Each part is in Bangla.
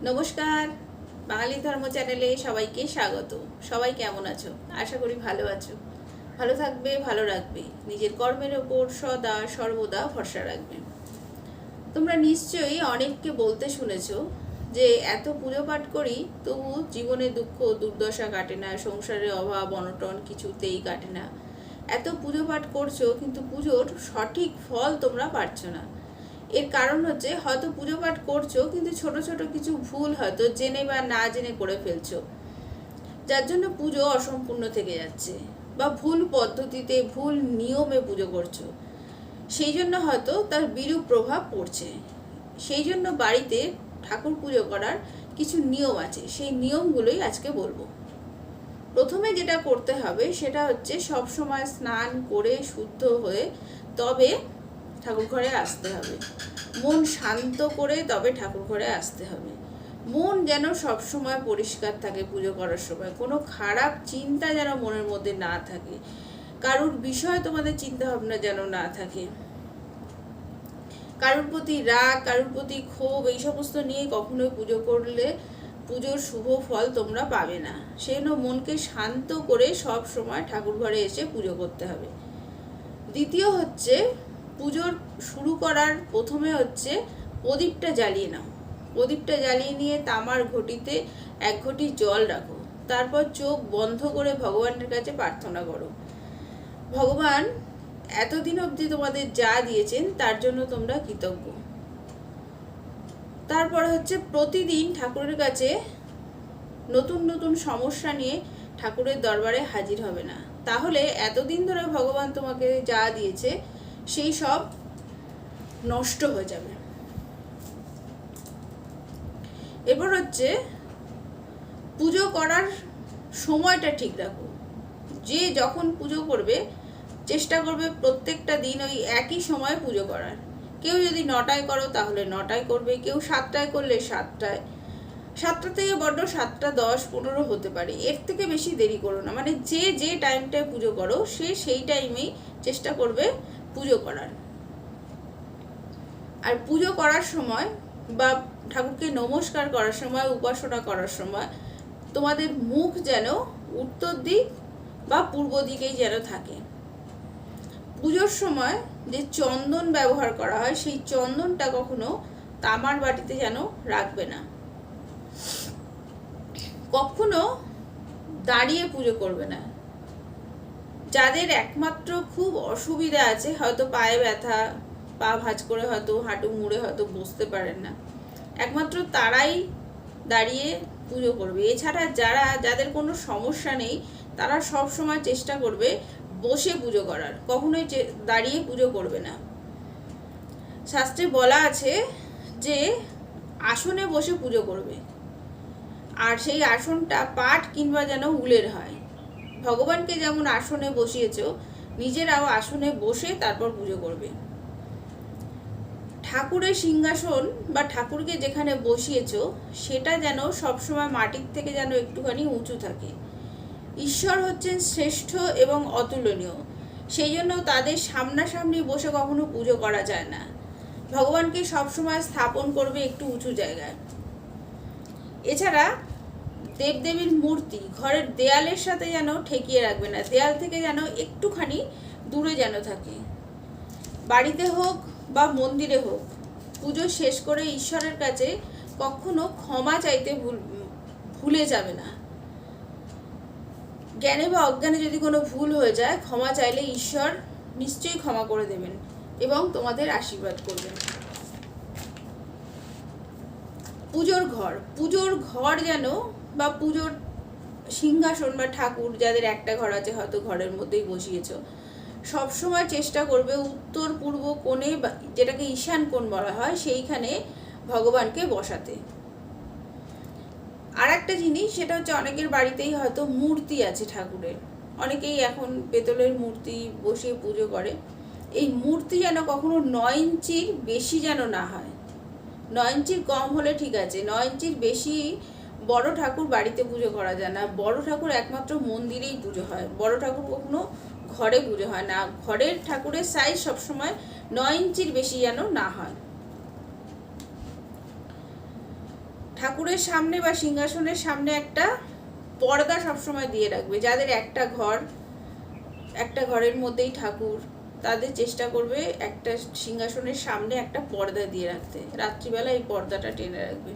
নমস্কার, বাঙালি ধর্ম চ্যানেলে সবাইকে স্বাগত। সবাই কেমন আছো? আশা করি ভালো আছো। ভালো থাকবে, ভালো রাখবে, নিজের কর্মের ওপর সদা সর্বদা ভরসা রাখবে। তোমরা নিশ্চয়ই অনেককে বলতে শুনেছো যে এত পুজো পাঠ করি তবু জীবনে দুঃখ দুর্দশা কাটে না, সংসারে অভাব অনটন কিছুতেই কাটে না। এত পুজো পাঠ করছো কিন্তু পুজোর সঠিক ফল তোমরা পাচ্ছ না। এর কারণ হচ্ছে হয়তো পুজো পাঠ করছো কিন্তু ছোট ছোট কিছু ভুল হয়তো জেনে বা না জেনে করে ফেলছো, যার জন্য পুজো অসম্পূর্ণ থেকে যাচ্ছে। বা ভুল পদ্ধতিতে ভুল নিয়মে পুজো করছো, সেই জন্য হয়তো তার বিরূপ প্রভাব পড়ছে। সেই জন্য বাড়িতে ঠাকুর পুজো করার কিছু নিয়ম আছে, সেই নিয়মগুলোই আজকে বলবো। প্রথমে যেটা করতে হবে সেটা হচ্ছে সবসময় স্নান করে শুদ্ধ হয়ে তবে ঠাকুর ঘরে আসতে হবে। মন শান্ত করে তবে ঠাকুর ঘরে আসতে হবে। মন যেন সবসময় পরিষ্কার থাকে পুজো করার সময়, কোনো খারাপ চিন্তা যেন মনের মধ্যে না থাকে, কারুর বিষয় তোমাদের চিন্তা ভাবনা যেন না থাকে, কারুর প্রতি রাগ কারুর প্রতি ক্ষোভ এই সমস্ত নিয়ে কখনোই পুজো করলে পুজোর শুভ ফল তোমরা পাবে না। সেজন্য মনকে শান্ত করে সব সময় ঠাকুর ঘরে এসে পুজো করতে হবে। দ্বিতীয় হচ্ছে পুজোর শুরু করার প্রথমে হচ্ছে প্রদীপটা জ্বালিয়ে নাও। প্রদীপটা জ্বালিয়ে নিয়ে তামার ঘটিতে 1 ঘটি জল রাখো। তারপর চোখ বন্ধ করে ভগবানের কাছে প্রার্থনা করো, ভগবান এতদিন অবধি তোমাদের যা দিয়েছেন তার জন্য তোমরা কৃতজ্ঞ। তারপর হচ্ছে প্রতিদিন ঠাকুরের কাছে নতুন নতুন সমস্যা নিয়ে ঠাকুরের দরবারে হাজির হবে না, তাহলে এতদিন ধরে ভগবান তোমাকে যা দিয়েছে সেই সব নষ্ট হয়ে যাবে। এরপর হচ্ছে পুজো করার সময়টা ঠিক রাখো। যে যখন পুজো করবে চেষ্টা করবে প্রত্যেকটা দিন ওই একই সময়ে পুজো করার। কেউ যদি 9টায় করো তাহলে 9টায় করবে, কেউ 7টায় করলে 7টায়। 7টা থেকে বড্ড 7টা 10 15 হতে পারে, এর থেকে বেশি দেরি করো না। মানে যে যে টাইমটায় পুজো করো সে সেই টাইমেই চেষ্টা করবে পুজো করার। আর পুজো করার সময় বা ঠাকুরকে নমস্কার করার সময় উপাসনা করার সময় তোমাদের মুখ যেন উত্তর দিক বা পূর্ব দিকেই যেন থাকে। পুজোর সময় যে চন্দন ব্যবহার করা হয় সেই চন্দনটা কখনো তামার বাটিতে যেন রাখবে না। কখনো দাঁড়িয়ে পুজো করবে না। যাদের একমাত্র খুব অসুবিধা আছে, হয়তো পায়ে ব্যথা, পা ভাঁজ করে হয়তো হাঁটু মুড়ে হয়তো বসতে পারেন না, একমাত্র তারাই দাঁড়িয়ে পুজো করবে। এছাড়া যাদের কোনো সমস্যা নেই তারা সব সময় চেষ্টা করবে বসে পুজো করার, কখনোই দাঁড়িয়ে পুজো করবে না। শাস্ত্রে বলা আছে যে আসনে বসে পুজো করবে, আর সেই আসনটা পাট কিংবা যেন উলের হয়। ভগবানকে যেমন আসনে বসিয়েছো নিজেরাও আসনে বসে তারপর পুজো করবে। ঠাকুরের সিংহাসন বা ঠাকুরকে যেখানে বসিয়েছো সেটা যেন সবসময় মাটির থেকে যেন একটুখানি উঁচু থাকে। ঈশ্বর হচ্ছেন শ্রেষ্ঠ এবং অতুলনীয়, সেই জন্য তাদের সামনাসামনি বসে কখনো পুজো করা যায় না। ভগবানকে সবসময় স্থাপন করবে একটু উঁচু জায়গায়। এছাড়া দেবদেবীর মূর্তি ঘরের দেয়ালের সাথে যেন ঠেকিয়ে রাখবে না, দেয়াল থেকে যেন একটুখানি দূরে যেন থাকে। বাড়িতে হোক বা মন্দিরে হোক পুজো শেষ করে ঈশ্বরের কাছে কখনো ক্ষমা চাইতে ভুলে যাবে না। জ্ঞানে বা অজ্ঞানে যদি কোনো ভুল হয়ে যায় ক্ষমা চাইলে ঈশ্বর নিশ্চয়ই ক্ষমা করে দেবেন এবং তোমাদের আশীর্বাদ করবেন। পুজোর ঘর যেন বা পুজোর সিংহাসন বা ঠাকুর যাদের একটা ঘর আছে হয়তো ঘরের মধ্যেই বসিয়েছো, সবসময় চেষ্টা করবে উত্তর পূর্ব কোণে, যেটাকে ঈশান কোণ বলা হয়, সেইখানে ভগবানকে বসাতে। আর একটা জিনিস সেটা হচ্ছে অনেকের বাড়িতেই হয়তো মূর্তি আছে ঠাকুরের, অনেকেই এখন পেতলের মূর্তি বসিয়ে পুজো করে। এই মূর্তি যেন কখনো 9 ইঞ্চির বেশি যেন না হয়। 9 ইঞ্চির কম হলে ঠিক আছে, 9 ইঞ্চির বেশি বড় ঠাকুর বাড়িতে পুজো করা যায় না। বড় ঠাকুর একমাত্র মন্দিরেই পুজো হয়, বড় ঠাকুর কখনো ঘরে পুজো হয় না। ঘরের ঠাকুরের সাইজ সবসময় 9 ইঞ্চির বেশি যেন না হয়। ঠাকুরের সামনে বা সিংহাসনের সামনে একটা পর্দা সবসময় দিয়ে রাখবে। যাদের একটা ঘরের মধ্যেই ঠাকুর, তাদের চেষ্টা করবে একটা সিংহাসনের সামনে একটা পর্দা দিয়ে রাখতে। রাত্রিবেলা এই পর্দাটা টেনে রাখবে।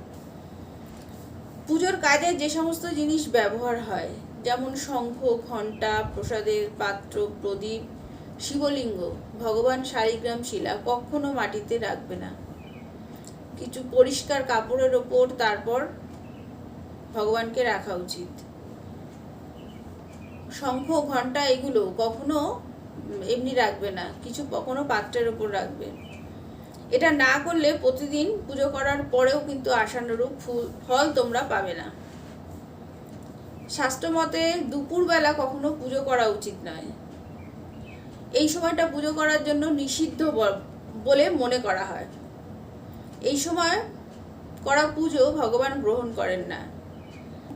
পুজোর কাজে যে সমস্ত জিনিস ব্যবহার হয়, যেমন শঙ্খ, ঘণ্টা, প্রসাদের পাত্র, প্রদীপ, শিবলিঙ্গ, ভগবান শালিগ্রাম শিলা কখনো মাটিতে রাখবে না। কিছু পরিষ্কার কাপড়ের ওপর তারপর ভগবানকে রাখা উচিত। শঙ্খ, ঘণ্টা এগুলো কখনো এমনি রাখবে না, কিছু কখনো পাত্রের ওপর রাখবে। এটা না করলে প্রতিদিন পুজো করার পরেও কিন্তু আশানুরূপ ফল তোমরা পাবে না। শাস্ত্রমতে দুপুরবেলা কখনো পুজো করা উচিত নয়। এই সময়টা পুজো করার জন্য নিষিদ্ধ বলে মনে করা হয়। এই সময় করা পুজো ভগবান গ্রহণ করেন না।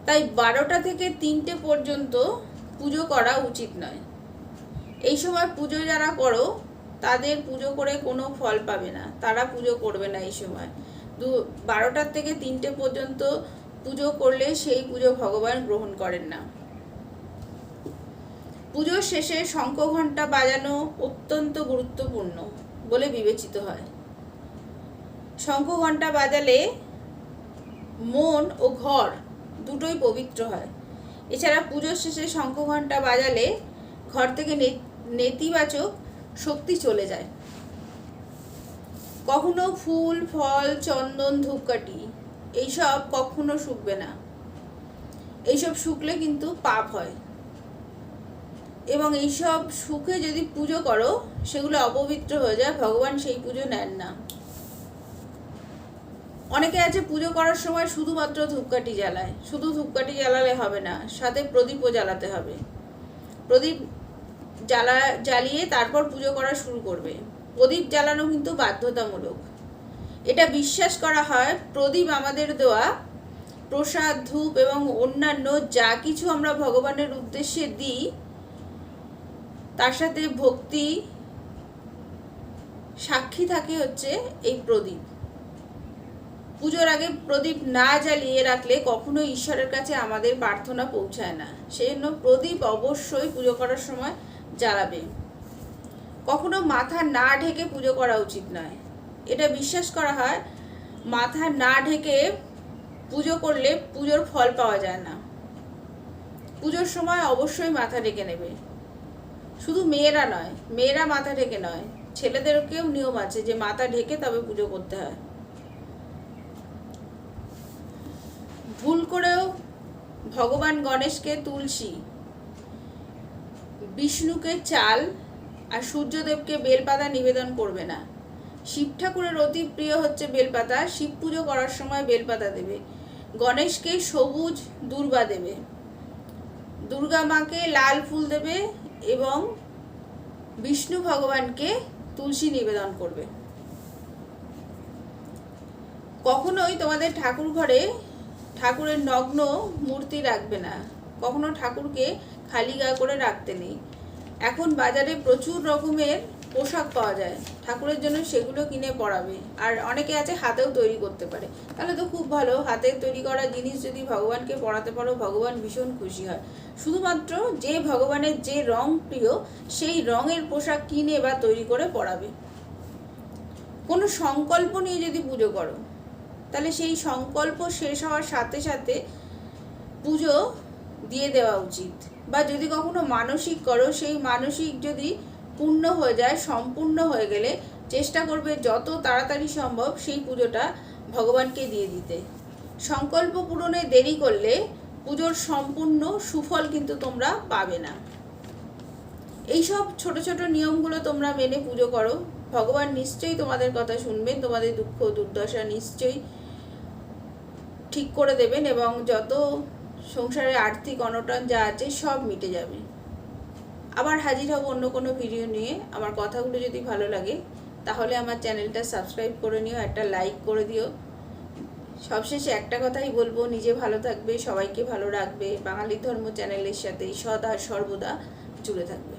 তাই 12টা থেকে 3টে পর্যন্ত পুজো করা উচিত নয়। এই সময় পুজো যারা করো তাদের পুজো করে কোনো ফল পাবে না, তারা পুজো করবে না। এই সময় 12টার থেকে 3টে পর্যন্ত পুজো করলে সেই পুজো ভগবান গ্রহণ করেন না। পুজোর শেষে শঙ্খ, ঘণ্টা বাজানো অত্যন্ত গুরুত্বপূর্ণ বলে বিবেচিত হয়। শঙ্খ, ঘণ্টা বাজালে মন ও ঘর দুটোই পবিত্র হয়। এছাড়া পুজোর শেষে শঙ্খ, ঘণ্টা বাজালে ঘর থেকে নেতিবাচক শক্তি চলে যায়। কখনো ফুল, ফল, চন্দন, ধূপকাঠি এইসব কখনো শুকবে না। এইসব শুকলে কিন্তু পাপ হয়, এবং এইসব শুকে যদি পুজো করো সেগুলো অপবিত্র হয়ে যায়, ভগবান সেই পুজো নেন না। অনেকে আছে পুজো করার সময় শুধুমাত্র ধূপকাঠি জ্বালায়। শুধু ধূপকাঠি জ্বালালে হবে না, সাথে প্রদীপও জ্বালাতে হবে। প্রদীপ জ্বালিয়ে তারপর পুজো করা শুরু করবে। প্রদীপ জ্বালানো কিন্তু বাধ্যতামূলক। এটা বিশ্বাস করা হয় প্রদীপ আমাদের দেওয়া প্রসাদ, ধূপ এবং অন্যান্য যা কিছু আমরা ভগবানের উদ্দেশ্যে দিই তার সাথে ভক্তি সাক্ষী থাকে হচ্ছে এই প্রদীপ। পুজোর আগে প্রদীপ না জ্বালিয়ে রাখলে কখনো ঈশ্বরের কাছে আমাদের প্রার্থনা পৌঁছায় না। সেই জন্য প্রদীপ অবশ্যই পুজো করার সময় জ্বালাবে। কখনো মাথা না ঢেকে পুজো করা উচিত নয়। এটা বিশ্বাস করা হয় মাথা না ঢেকে পুজো করলে পুজোর ফল পাওয়া যায় না। পুজোর সময় অবশ্যই মাথা ঢেকে নেবে। শুধু মেয়েরা মাথা ঢেকে নয়, ছেলেদেরকেও নিয়ম আছে যে মাথা ঢেকে তবে পুজো করতে হয়। ভুল করেও ভগবান গণেশকে তুলসী, বিষ্ণুকে চাল আর সূর্যদেবকে বেলপাতা নিবেদন করবে না। শিব ঠাকুরের অতি প্রিয় হচ্ছে বেলপাতা। শিব পুজো করার সময় বেলপাতা দেবে। গণেশকে সবুজ দূর্বা দেবে, দুর্গা মাকে লাল ফুল দেবে এবং বিষ্ণু ভগবানকে তুলসী নিবেদন করবে। কখনোই তোমাদের ঠাকুর ঘরে ঠাকুরের নগ্ন মূর্তি রাখবে না। কখনো ঠাকুরকে খালি গা করে রাখতে নেই। এখন বাজারে প্রচুর রকমের পোশাক পাওয়া যায়, ঠাকুরের জন্য সেগুলো কিনে পরাবে। আর অনেকে আছে হাতেও তৈরি করতে পারে, তাহলে তো খুব ভালো। হাতের তৈরি করা জিনিস যদি ভগবানকে পরাতে পারো, ভগবান ভীষণ খুশি হয়। শুধুমাত্র যে ভগবানের যে রং প্রিয় সেই রঙের পোশাক কিনে বা তৈরি করে পরাবে। কোনো সংকল্প নিয়ে যদি পুজো করো তাহলে সেই সংকল্প শেষ হওয়ার সাথে সাথে পুজো দিয়ে দেওয়া উচিত। বা যদি কখনো মানসিক করো, সেই মানসিক যদি পূর্ণ হয়ে যায়, সম্পূর্ণ হয়ে গেলে চেষ্টা করবে যত তাড়াতাড়ি সম্ভব সেই পুজোটা ভগবানকে দিয়ে দিতে। সংকল্প পূরণে দেরি করলে পুজোর সম্পূর্ণ সুফল কিন্তু তোমরা পাবে না। এইসব ছোট ছোট নিয়মগুলো তোমরা মেনে পুজো করো, ভগবান নিশ্চয়ই তোমাদের কথা শুনবেন, তোমাদের দুঃখ দুর্দশা নিশ্চয়ই ঠিক করে দেবেন, এবং যত সংসারে আর্থিক অনটন যা আছে সব মিটে যাবে। আবার হাজির হব অন্য কোনো ভিডিও নিয়ে। আমার কথাগুলো যদি ভালো লাগে তাহলে আমার চ্যানেলটা সাবস্ক্রাইব করে নিও, একটা লাইক করে দিও। সবশেষে একটা কথাই বলবো, নিজে ভালো থাকবে, সবাইকে ভালো রাখবে, বাঙালি ধর্ম চ্যানেলের সাথে সদা সর্বদা জুড়ে থাকবে।